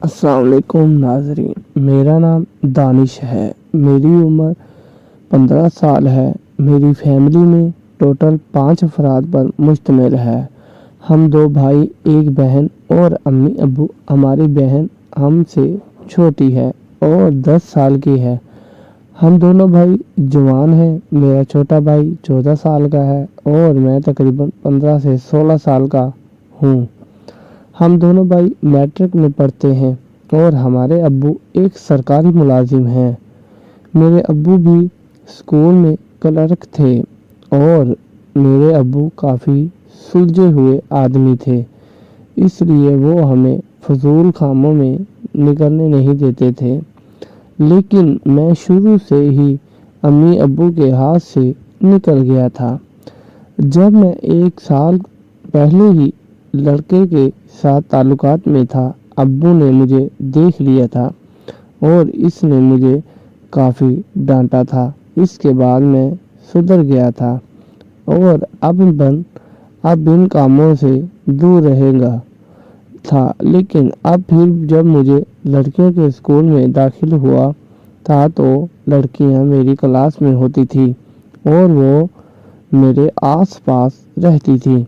अस्सलाम वालेकुम नाज़रीन, मेरा नाम दानिश है। मेरी उम्र 15 साल है। मेरी फैमिली में टोटल 5 अफराद पर मुश्तमिल है। हम 2 भाई, एक बहन और अम्मी अब्बू। हमारी बहन हमसे छोटी है और 10 साल की है। हम दोनों भाई जवान हैं। मेरा छोटा भाई 14 साल का है और मैं तकरीबन 15 से 16 साल का हूँ। हम दोनों भाई मैट्रिक में पढ़ते हैं और हमारे अब्बू एक सरकारी मुलाजिम हैं। मेरे अब्बू भी स्कूल में क्लर्क थे और मेरे अब्बू काफ़ी सुलझे हुए आदमी थे, इसलिए वो हमें फजूल कामों में निकलने नहीं देते थे। लेकिन मैं शुरू से ही अम्मी अब्बू के हाथ से निकल गया था। जब मैं 1 साल पहले ही लड़के के साथ ताल्लुकात में था, अब्बू ने मुझे देख लिया था और इसने मुझे काफ़ी डांटा था। इसके बाद मैं सुधर गया था और अब इन कामों से दूर रहेगा था। लेकिन अब फिर जब मुझे लड़कियों के स्कूल में दाखिल हुआ था तो लड़कियां मेरी क्लास में होती थी और वो मेरे आस पास रहती थी,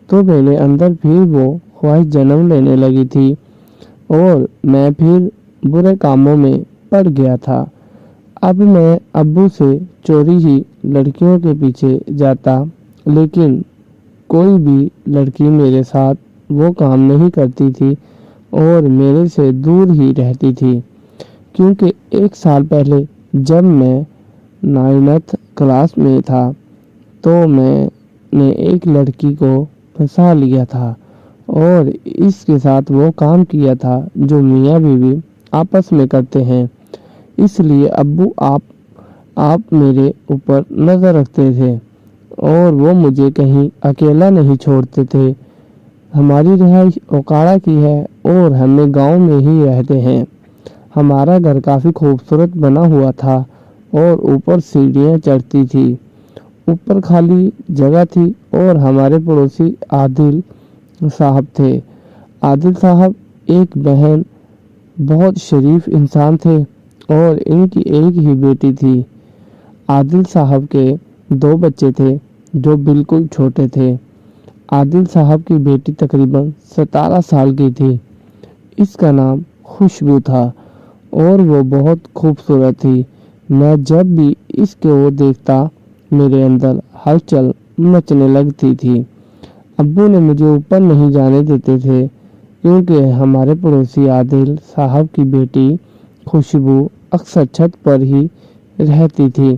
तो मेरे अंदर फिर वो ख्वाहिश जन्म लेने लगी थी और मैं फिर बुरे कामों में पड़ गया था। अब मैं अब्बू से चोरी ही लड़कियों के पीछे जाता, लेकिन कोई भी लड़की मेरे साथ वो काम नहीं करती थी और मेरे से दूर ही रहती थी। क्योंकि 1 साल पहले जब मैं 9th क्लास में था तो मैंने एक लड़की को फंसा लिया था और इसके साथ वो काम किया था जो मियाँ बीवी आपस में करते हैं। इसलिए अब्बू आप मेरे ऊपर नज़र रखते थे और वो मुझे कहीं अकेला नहीं छोड़ते थे। हमारी रिहाइश ओकाड़ा की है और हमें गांव में ही रहते हैं। हमारा घर काफ़ी खूबसूरत बना हुआ था और ऊपर सीढ़ियाँ चढ़ती थी। ऊपर खाली जगह थी और हमारे पड़ोसी आदिल साहब थे। आदिल साहब एक बहन, बहुत शरीफ इंसान थे और इनकी एक ही बेटी थी। आदिल साहब के 2 बच्चे थे जो बिल्कुल छोटे थे। आदिल साहब की बेटी तकरीबन 17 साल की थी। इसका नाम खुशबू था और वो बहुत खूबसूरत थी। मैं जब भी इसके ओर देखता मेरे अंदर हलचल मचने लगती थी। अब्बू ने मुझे ऊपर नहीं जाने देते थे क्योंकि हमारे पड़ोसी आदिल साहब की बेटी खुशबू अक्सर छत पर ही रहती थी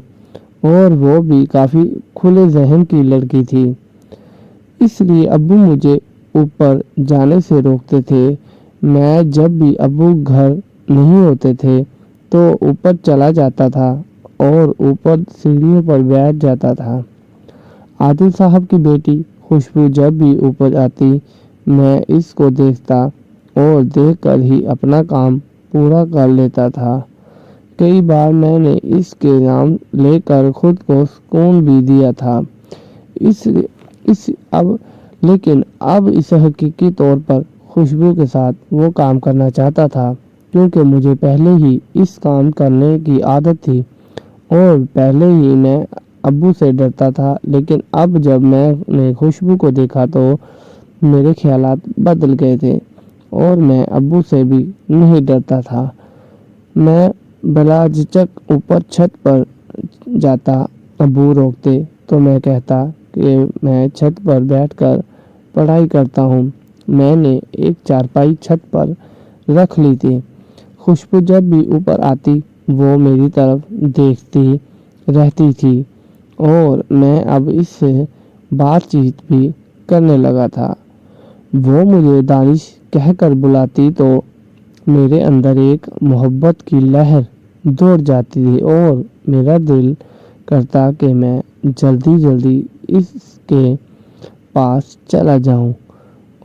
और वो भी काफ़ी खुले जहन की लड़की थी। इसलिए अब्बू मुझे ऊपर जाने से रोकते थे। मैं जब भी अब्बू घर नहीं होते थे तो ऊपर चला जाता था और ऊपर सीढ़ियों पर बैठ जाता था। आदिल साहब की बेटी खुशबू जब भी ऊपर आती, मैं इसको देखता और देखकर ही अपना काम पूरा कर लेता था। कई बार मैंने इसके नाम लेकर खुद को सुकून भी दिया था। लेकिन अब इस हकीकी तौर पर खुशबू के साथ वो काम करना चाहता था क्योंकि मुझे पहले ही इस काम करने की आदत थी और पहले ही मैं अब्बू से डरता था। लेकिन अब जब मैंने खुशबू को देखा तो मेरे ख्यालात बदल गए थे और मैं अब्बू से भी नहीं डरता था। मैं बला झिझक ऊपर छत पर जाता। अब्बू रोकते तो मैं कहता कि मैं छत पर बैठकर पढ़ाई करता हूँ। मैंने एक चारपाई छत पर रख ली थी। खुशबू जब भी ऊपर आती वो मेरी तरफ देखती रहती थी और मैं अब इससे बातचीत भी करने लगा था। वो मुझे दानिश कहकर बुलाती तो मेरे अंदर एक मोहब्बत की लहर दौड़ जाती थी और मेरा दिल करता कि मैं जल्दी जल्दी इसके पास चला जाऊं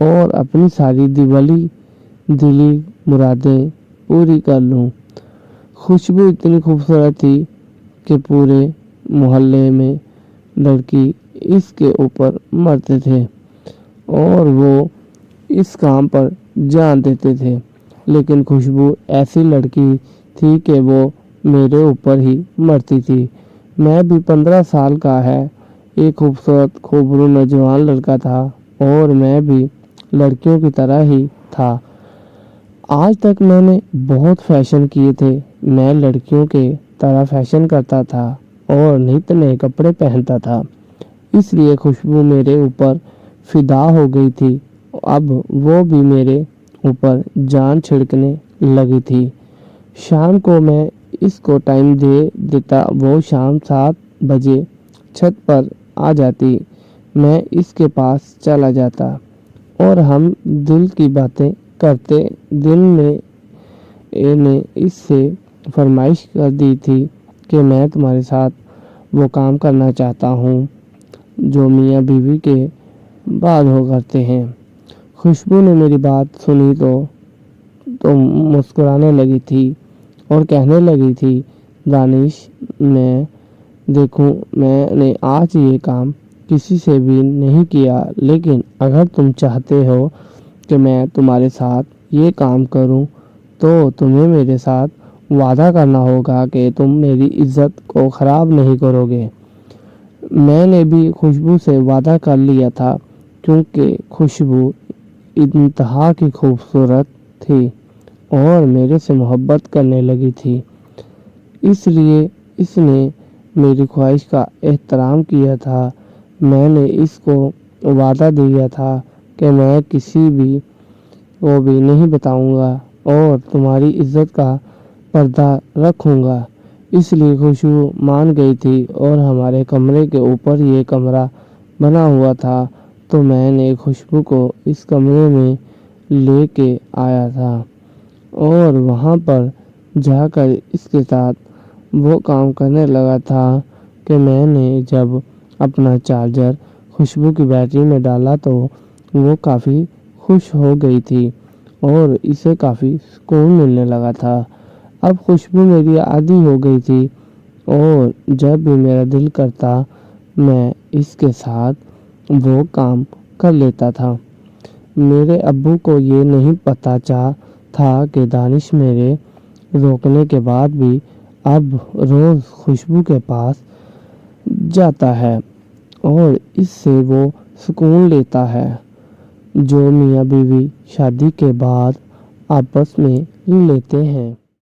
और अपनी सारी दिली मुरादें पूरी कर लूं। खुशबू इतनी खूबसूरत थी कि पूरे मोहल्ले में लड़की इसके ऊपर मरते थे और वो इस काम पर जान देते थे। लेकिन खुशबू ऐसी लड़की थी कि वो मेरे ऊपर ही मरती थी। मैं भी 15 साल का है, एक खूबसूरत खूबरू नौजवान लड़का था और मैं भी लड़कियों की तरह ही था। आज तक मैंने बहुत फैशन किए थे। मैं लड़कियों के तरह फैशन करता था और नित नए कपड़े पहनता था, इसलिए खुशबू मेरे ऊपर फिदा हो गई थी। अब वो भी मेरे ऊपर जान छिड़कने लगी थी। शाम को मैं इसको टाइम दे देता, वो शाम 7 बजे छत पर आ जाती। मैं इसके पास चला जाता और हम दिल की बातें करते। दिल में ने इससे फरमाइश कर दी थी कि मैं तुम्हारे साथ वो काम करना चाहता हूँ जो मियाँ बीवी के बाद हो करते हैं। खुशबू ने मेरी बात सुनी तो मुस्कुराने लगी थी और कहने लगी थी, दानिश, मैं देखूं, मैंने आज ये काम किसी से भी नहीं किया, लेकिन अगर तुम चाहते हो कि मैं तुम्हारे साथ ये काम करूं, तो तुम्हें मेरे साथ वादा करना होगा कि तुम मेरी इज्जत को ख़राब नहीं करोगे। मैंने भी खुशबू से वादा कर लिया था, क्योंकि खुशबू इंतहा की खूबसूरत थी और मेरे से मोहब्बत करने लगी थी, इसलिए इसने मेरी ख्वाहिश का एहतराम किया था। मैंने इसको वादा दिया था कि मैं किसी भी को भी नहीं बताऊंगा और तुम्हारी इज्जत का पर्दा रखूंगा। इसलिए खुशबू मान गई थी और हमारे कमरे के ऊपर ये कमरा बना हुआ था, तो मैंने खुशबू को इस कमरे में लेके आया था और वहाँ पर जाकर इसके साथ वो काम करने लगा था कि मैंने जब अपना चार्जर खुशबू की बैटरी में डाला तो वो काफ़ी खुश हो गई थी और इसे काफ़ी सुकून मिलने लगा था। अब खुशबू मेरी आदी हो गई थी और जब भी मेरा दिल करता मैं इसके साथ वो काम कर लेता था। मेरे अब्बू को ये नहीं पता था कि दानिश मेरे रोकने के बाद भी अब रोज़ खुशबू के पास जाता है और इससे वो सुकून लेता है जो मियाँ बीवी शादी के बाद आपस में लेते हैं।